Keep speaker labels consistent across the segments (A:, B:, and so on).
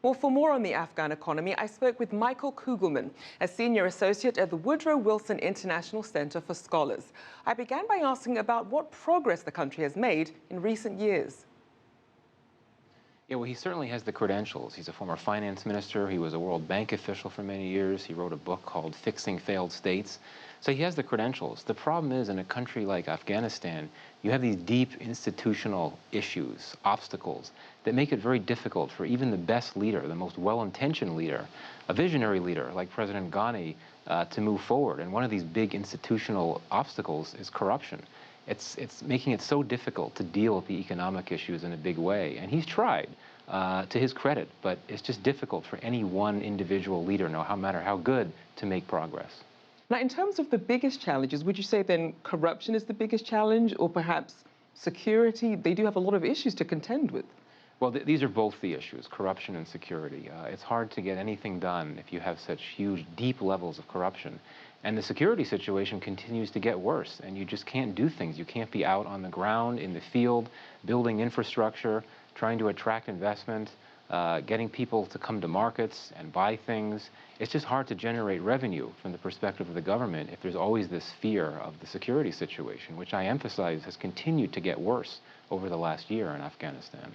A: Well, for more on the Afghan economy, I spoke with Michael Kugelman, a senior associate at the Woodrow Wilson International Center for Scholars. I began by asking about what progress the country has made in recent years.
B: Yeah, well, he certainly has the credentials. He's a former finance minister. He was a World Bank official for many years. He wrote a book called Fixing Failed States. So he has the credentials. The problem is, in a country like Afghanistan, you have these deep institutional issues, obstacles, that make it very difficult for even the best leader, the most well-intentioned leader, a visionary leader like President Ghani, to move forward. And one of these big institutional obstacles is corruption. It's making it so difficult to deal with the economic issues in a big way. And he's tried, to his credit, but it's just difficult for any one individual leader, no matter how good, to make progress.
A: Now, in terms of the biggest challenges, would you say then corruption is the biggest challenge, or perhaps security? They do have a lot of issues to contend with.
B: Well, these are both the issues, corruption and security. It's hard to get anything done if you have such huge, deep levels of corruption. And the security situation continues to get worse, and you just can't do things. You can't be out on the ground, in the field, building infrastructure, trying to attract investment, getting people to come to markets and buy things. It's just hard to generate revenue from the perspective of the government if there's always this fear of the security situation, which I emphasize has continued to get worse over the last year in Afghanistan.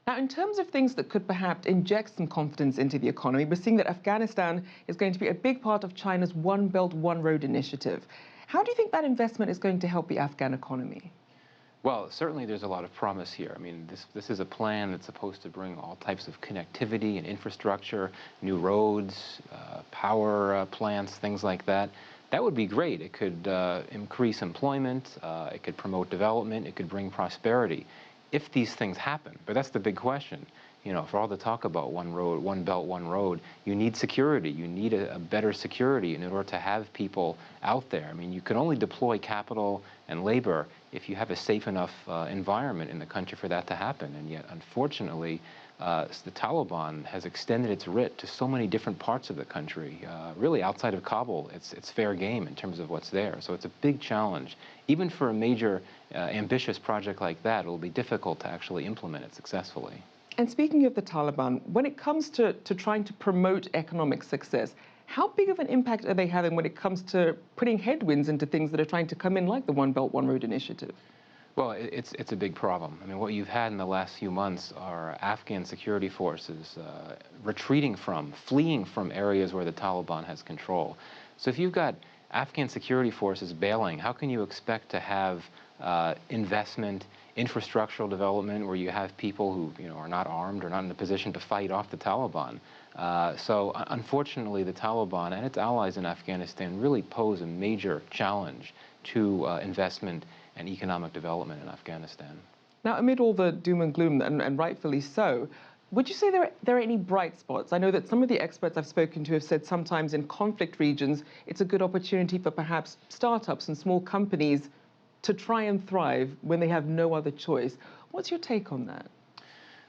A: Now, in terms of things that could perhaps inject some confidence into the economy, we're seeing that Afghanistan is going to be a big part of China's One Belt, One Road initiative. How do you think that investment is going to help the Afghan economy?
B: Well, certainly there's a lot of promise here. I mean, this is a plan that's supposed to bring all types of connectivity and infrastructure, new roads, power plants, things like that. That would be great. It could increase employment, it could promote development, it could bring prosperity, if these things happen. But that's the big question. You know, for all the talk about one road, one belt, one road, you need security. You need a better security in order to have people out there. I mean, you can only deploy capital and labor if you have a safe enough environment in the country for that to happen. And yet, unfortunately, the Taliban has extended its writ to so many different parts of the country. Really, outside of Kabul, it's fair game in terms of what's there. So it's a big challenge. Even for a major, ambitious project like that, it'll be difficult to actually implement it successfully.
A: And speaking of the Taliban, when it comes to trying to promote economic success, how big of an impact are they having when it comes to putting headwinds into things that are trying to come in, like the One Belt, One Road initiative?
B: Well, it's a big problem. I mean, what you've had in the last few months are Afghan security forces retreating from, fleeing from areas where the Taliban has control. So if you've got Afghan security forces bailing, how can you expect to have investment, infrastructural development, where you have people who are not armed or not in a position to fight off the Taliban? So unfortunately, the Taliban and its allies in Afghanistan really pose a major challenge to investment and economic development in Afghanistan.
A: Now, amid all the doom and gloom, and rightfully so, would you say there are any bright spots? I know that some of the experts I've spoken to have said sometimes in conflict regions, it's a good opportunity for perhaps startups and small companies to try and thrive when they have no other choice. What's your take on that?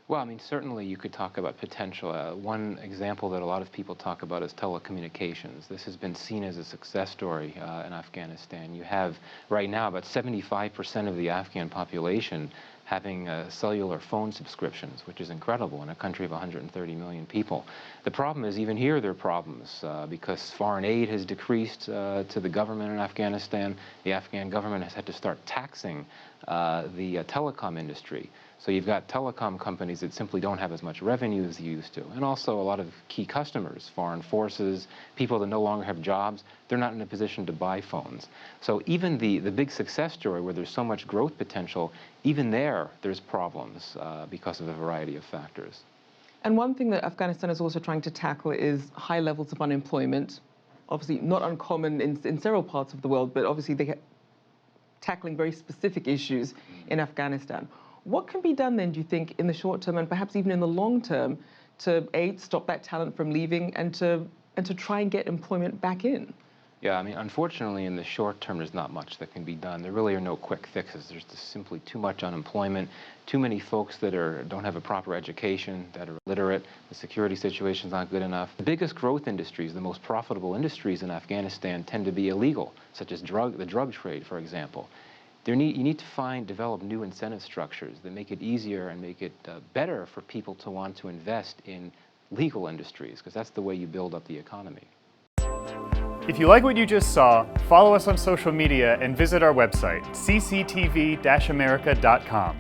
B: Well, I mean, certainly you could talk about potential. One example that a lot of people talk about is telecommunications. This has been seen as a success story in Afghanistan. You have, right now, about 75% of the Afghan population having cellular phone subscriptions, which is incredible in a country of 130 million people. The problem is, even here there are problems because foreign aid has decreased to the government in Afghanistan. The Afghan government has had to start taxing the telecom industry. So you've got telecom companies that simply don't have as much revenue as they used to. And also a lot of key customers, foreign forces, people that no longer have jobs, they're not in a position to buy phones. So even the big success story where there's so much growth potential, even there's problems because of a variety of factors.
A: And one thing that Afghanistan is also trying to tackle is high levels of unemployment. Obviously not uncommon in several parts of the world, but obviously they're tackling very specific issues in Afghanistan. What can be done then, do you think, in the short term and perhaps even in the long term to, A, stop that talent from leaving and to try and get employment back in?
B: Yeah, I mean, unfortunately, in the short term, there's not much that can be done. There really are no quick fixes. There's just simply too much unemployment, too many folks that don't have a proper education, that are illiterate. The security situation's not good enough. The biggest growth industries, the most profitable industries in Afghanistan tend to be illegal, such as the drug trade, for example. You need to develop new incentive structures that make it easier and make it better for people to want to invest in legal industries, because that's the way you build up the economy.
C: If you like what you just saw, follow us on social media and visit our website, cctv-america.com.